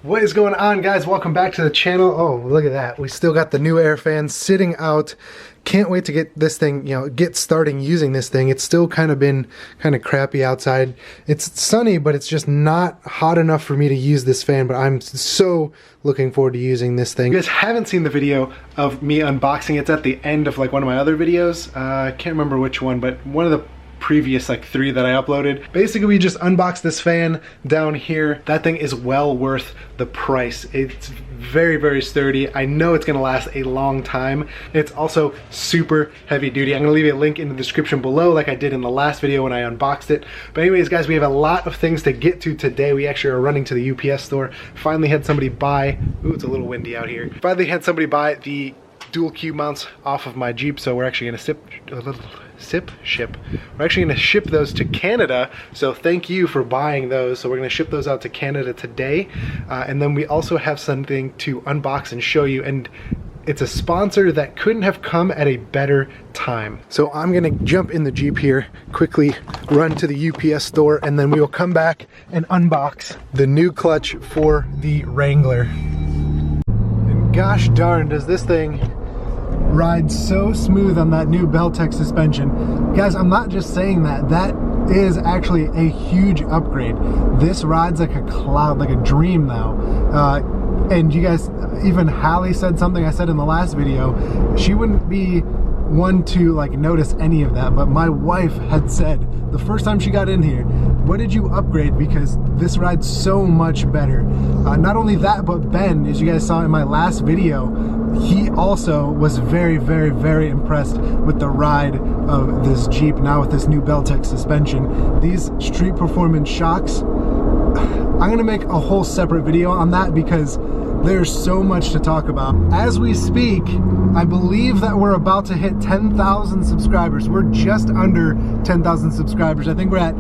What is going on, guys? Welcome back to the channel. Oh, look at that. We still got the new air fan sitting out. Can't wait to get this thing, get starting using this thing. It's still been crappy outside. It's sunny, but it's just not hot enough for me to use this fan, but I'm so looking forward to using this thing. If you guys haven't seen the video of me unboxing, it's at the end of one of my other videos. I can't remember which one, but one of the previous 3 that I uploaded. Basically, we just unboxed this fan down here. That thing is well worth the price. It's very, very sturdy. I know it's gonna last a long time. It's also super heavy duty. I'm gonna leave a link in the description below like I did in the last video when I unboxed it. But anyways, guys, we have a lot of things to get to today. We actually are running to the UPS store. Finally had somebody buy, ooh, it's a little windy out here. Finally had somebody buy the dual cube mounts off of my Jeep, so we're actually gonna ship. We're actually going to ship those to Canada, so thank you for buying those. So we're going to ship those out to Canada today, and then we also have something to unbox and show you, and it's a sponsor that couldn't have come at a better time. So I'm going to jump in the Jeep here, quickly run to the UPS store, and then we will come back and unbox the new clutch for the Wrangler. And gosh darn, does this thing ride so smooth on that new Beltec suspension. Guys, I'm not just saying that. That is actually a huge upgrade. This rides like a cloud, like a dream now. And you guys, even Hallie said something I said in the last video. She wouldn't be one to notice any of that, but my wife had said the first time she got in here, what did you upgrade, because this rides so much better. Not only that, but Ben, as you guys saw in my last video, he also was very, very, very impressed with the ride of this Jeep now with this new Beltec suspension. These street performance shocks, I'm gonna make a whole separate video on that because there's so much to talk about. As we speak, I believe that we're about to hit 10,000 subscribers. We're just under 10,000 subscribers. I think we're at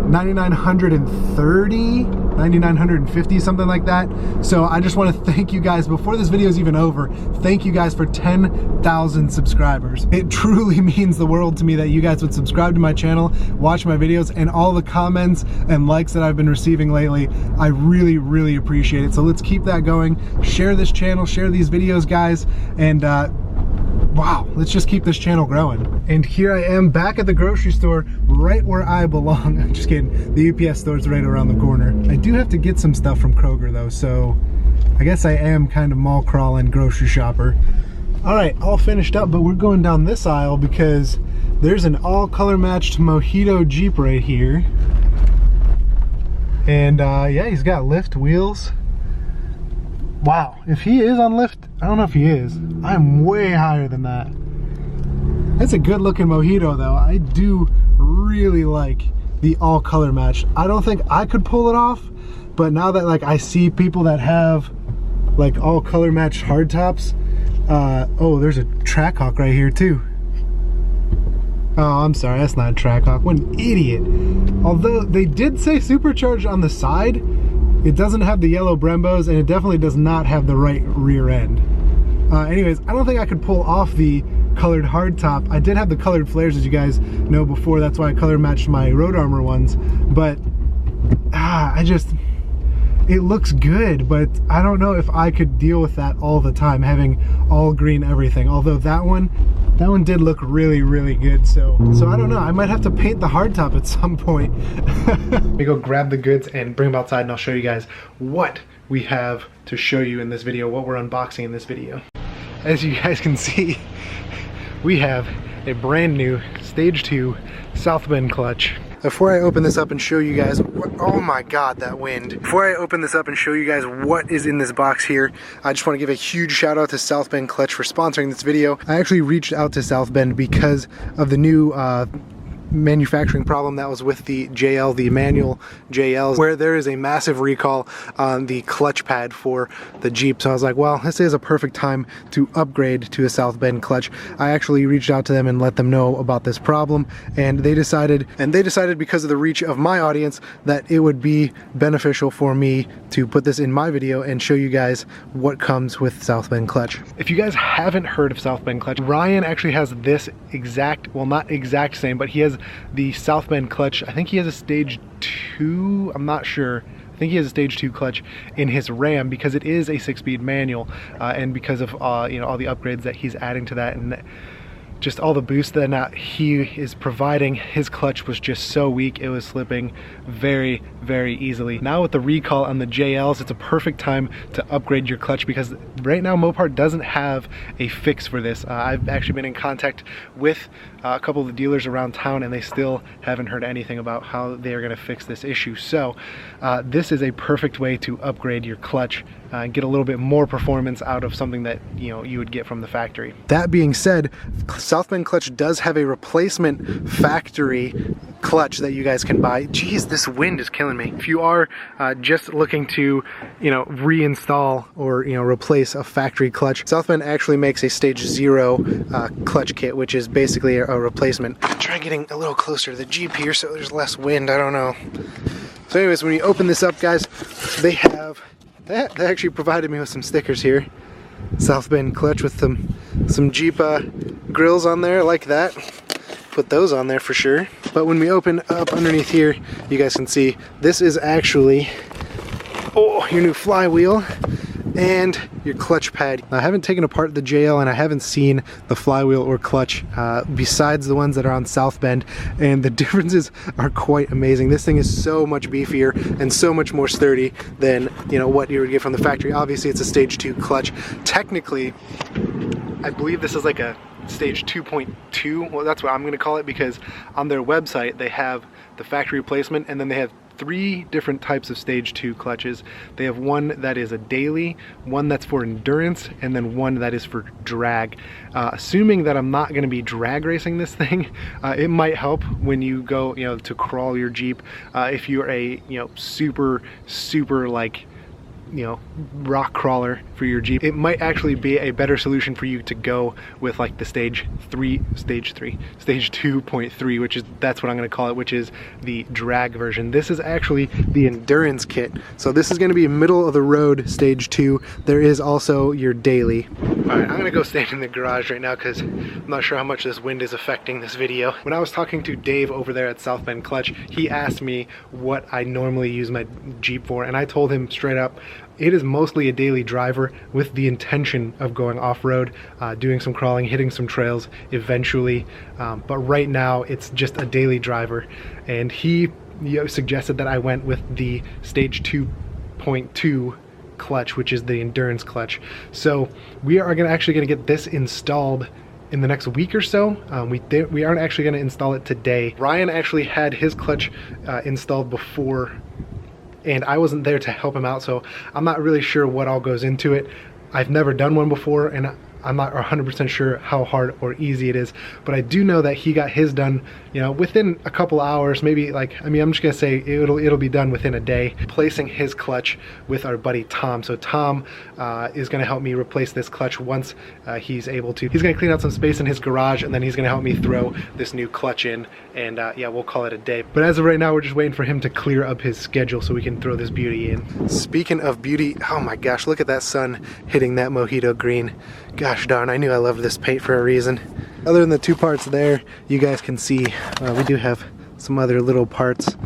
9,930, 9,950, something like that. So I just want to thank you guys, before this video is even over, thank you guys for 10,000 subscribers. It truly means the world to me that you guys would subscribe to my channel, watch my videos, and all the comments and likes that I've been receiving lately. I really, really appreciate it. So let's keep that going. Share this channel, share these videos, guys, and wow, let's just keep this channel growing. And here I am back at the grocery store, right where I belong. I'm just kidding, the UPS store is right around the corner. I do have to get some stuff from Kroger though, so I guess I am kind of mall crawling grocery shopper. All right, all finished up, but we're going down this aisle because there's an all color matched Mojito Jeep right here. And yeah, he's got lift wheels. Wow, if he is on lift, I don't know if he is. I'm way higher than that. That's a good looking Mojito though. I do really like the all color match. I don't think I could pull it off, but now that I see people that have all color matched hardtops, oh, there's a Trackhawk right here too. Oh, I'm sorry, that's not a Trackhawk. What an idiot. Although they did say supercharged on the side, it doesn't have the yellow Brembos, and it definitely does not have the right rear end. Anyways, I don't think I could pull off the colored hardtop. I did have the colored flares, as you guys know before. That's why I color matched my Road Armor ones. But it looks good, but I don't know if I could deal with that all the time, having all green everything. Although that one did look really, really good. So I don't know, I might have to paint the hardtop at some point. Let me go grab the goods and bring them outside, and I'll show you guys what we have to show you in this video, what we're unboxing in this video. As you guys can see, we have a brand new Stage 2 South Bend clutch. Before I open this up and show you guys oh my god, that wind. Before I open this up and show you guys what is in this box here, I just want to give a huge shout out to South Bend Clutch for sponsoring this video. I actually reached out to South Bend because of the new manufacturing problem that was with the JL, the manual JLs, where there is a massive recall on the clutch pad for the Jeep. So I was like, well, this is a perfect time to upgrade to a South Bend clutch. I actually reached out to them and let them know about this problem, and they decided because of the reach of my audience that it would be beneficial for me to put this in my video and show you guys what comes with South Bend clutch. If you guys haven't heard of South Bend clutch, Ryan actually has this exact, well, not exact same, but he has the South Bend clutch. I think he has a Stage 2, I'm not sure. I I think he has a stage 2 clutch in his Ram because it is a 6-speed manual, and because of you know, all the upgrades that he's adding to that, and just all the boost that he is providing. His clutch was just so weak, it was slipping very, very easily. Now with the recall on the JLs, it's a perfect time to upgrade your clutch, because right now Mopar doesn't have a fix for this. I've actually been in contact with a couple of the dealers around town, and they still haven't heard anything about how they are going to fix this issue. So this is a perfect way to upgrade your clutch and get a little bit more performance out of something that, you know, you would get from the factory. That being said, South Bend Clutch does have a replacement factory clutch that you guys can buy. Jeez, this wind is killing me. If you are just looking to, you know, reinstall or, you know, replace a factory clutch, South Bend actually makes a stage 0 clutch kit, which is basically a replacement. I'm trying getting a little closer to the Jeep here so there's less wind. I don't know. So anyways, when you open this up, guys, they have they actually provided me with some stickers here. South Bend Clutch with some Jeep grills on there like that. Put those on there for sure. But when we open up underneath here, you guys can see this is actually, oh, your new flywheel and your clutch pad. I haven't taken apart the JL and I haven't seen the flywheel or clutch besides the ones that are on South Bend, and the differences are quite amazing. This thing is so much beefier and so much more sturdy than, you know, what you would get from the factory. Obviously it's a stage 2 clutch. Technically, I believe this is like a stage 2.2. Well, that's what I'm gonna call it, because on their website they have the factory replacement, and then they have 3 different types of stage 2 clutches. They have one that is a daily, one that's for endurance, and then one that is for drag. Assuming that I'm not going to be drag racing this thing, it might help when you go, you know, to crawl your Jeep. If you're a, you know, super like, you know, rock crawler for your Jeep, it might actually be a better solution for you to go with like the stage 2.3, which is, that's what I'm going to call it, which is the drag version. This is actually the endurance kit. So this is going to be middle of the road stage 2. There is also your daily. All right, I'm gonna go stand in the garage right now because I'm not sure how much this wind is affecting this video. When I was talking to Dave over there at South Bend Clutch, he asked me what I normally use my Jeep for, and I told him straight up, it is mostly a daily driver with the intention of going off-road, doing some crawling, hitting some trails eventually, but right now it's just a daily driver. And he, you know, suggested that I went with the stage 2.2 clutch, which is the endurance clutch. So we are actually gonna get this installed in the next week or so. We aren't actually gonna install it today. Ryan actually had his clutch installed before, and I wasn't there to help him out, so I'm not really sure what all goes into it. I've never done one before, and I'm not 100% sure how hard or easy it is, but I do know that he got his done, you know, within a couple hours, maybe, like, I mean, I'm just gonna say it'll be done within a day, placing his clutch with our buddy Tom. So Tom is gonna help me replace this clutch once he's able to. He's gonna clean out some space in his garage, and then he's gonna help me throw this new clutch in, and yeah, we'll call it a day. But as of right now, we're just waiting for him to clear up his schedule so we can throw this beauty in. Speaking of beauty, oh my gosh, look at that sun hitting that mojito green. Gosh darn, I knew I loved this paint for a reason. Other than the 2 parts there, you guys can see we do have some other little parts.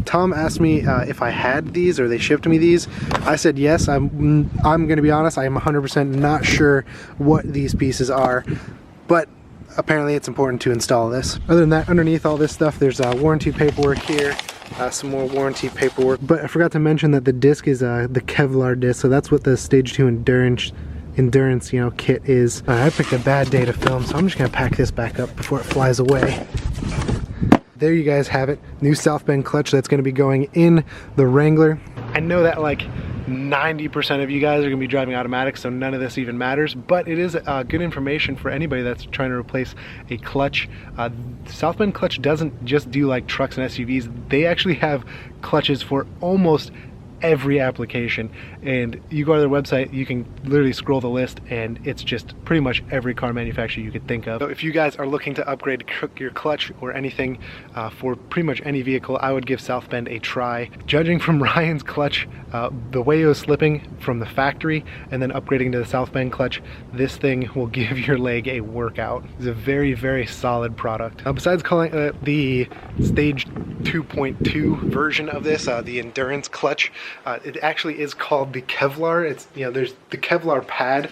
Tom asked me if I had these or they shipped me these. I said yes. I'm gonna be honest, I am 100% not sure what these pieces are, but apparently it's important to install this. Other than that, underneath all this stuff, there's warranty paperwork here. Some more warranty paperwork. But I forgot to mention that the disc is the Kevlar disc, so that's what the stage 2 endurance, you know, kit is. I picked a bad day to film, so I'm just gonna pack this back up before it flies away. There you guys have it, new South Bend clutch that's gonna be going in the Wrangler. I know that like 90% of you guys are gonna be driving automatics, so none of this even matters, but it is good information for anybody that's trying to replace a clutch. South Bend Clutch doesn't just do like trucks and SUVs, they actually have clutches for almost every application, and you go to their website, you can literally scroll the list, and it's just pretty much every car manufacturer you could think of. So if you guys are looking to upgrade your clutch or anything for pretty much any vehicle, I would give South Bend a try. Judging from Ryan's clutch, the way it was slipping, from the factory and then upgrading to the South Bend clutch, this thing will give your leg a workout. It's a very, very solid product. Besides calling it the Stage 2.2 version of this, the endurance clutch, it actually is called the Kevlar. It's, you know, there's the Kevlar pad,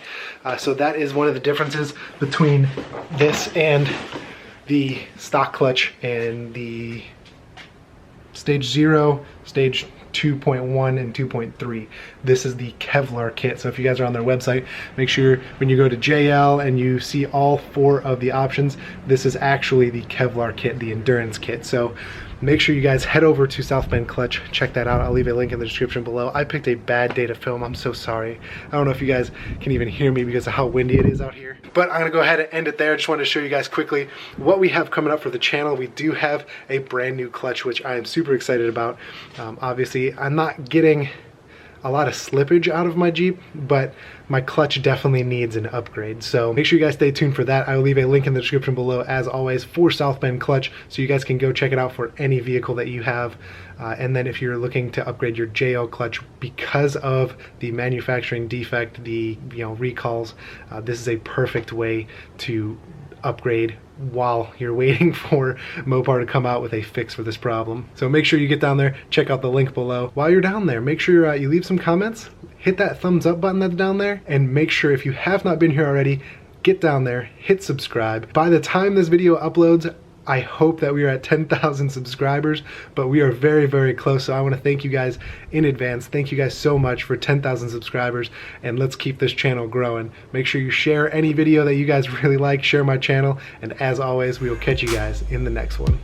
so that is one of the differences between this and the stock clutch and the Stage 0, Stage 2.1 and 2.3. This is the Kevlar kit. So if you guys are on their website, make sure when you go to JL and you see all 4 of the options, this is actually the Kevlar kit, the endurance kit. So make sure you guys head over to South Bend Clutch, check that out. I'll leave a link in the description below. I picked a bad day to film, I'm so sorry. I don't know if you guys can even hear me because of how windy it is out here. But I'm gonna go ahead and end it there. I just wanted to show you guys quickly what we have coming up for the channel. We do have a brand new clutch, which I am super excited about. Obviously, I'm not getting a lot of slippage out of my Jeep, but my clutch definitely needs an upgrade. So make sure you guys stay tuned for that. I will leave a link in the description below, as always, for South Bend Clutch, so you guys can go check it out for any vehicle that you have. And then if you're looking to upgrade your JL clutch because of the manufacturing defect, the recalls, this is a perfect way to upgrade while you're waiting for Mopar to come out with a fix for this problem. So make sure you get down there, check out the link below. While you're down there, make sure you leave some comments, hit that thumbs up button that's down there, and make sure if you have not been here already, get down there, hit subscribe. By the time this video uploads, I hope that we are at 10,000 subscribers, but we are very, very close. So I want to thank you guys in advance. Thank you guys so much for 10,000 subscribers, and let's keep this channel growing. Make sure you share any video that you guys really like, share my channel, and as always, we will catch you guys in the next one.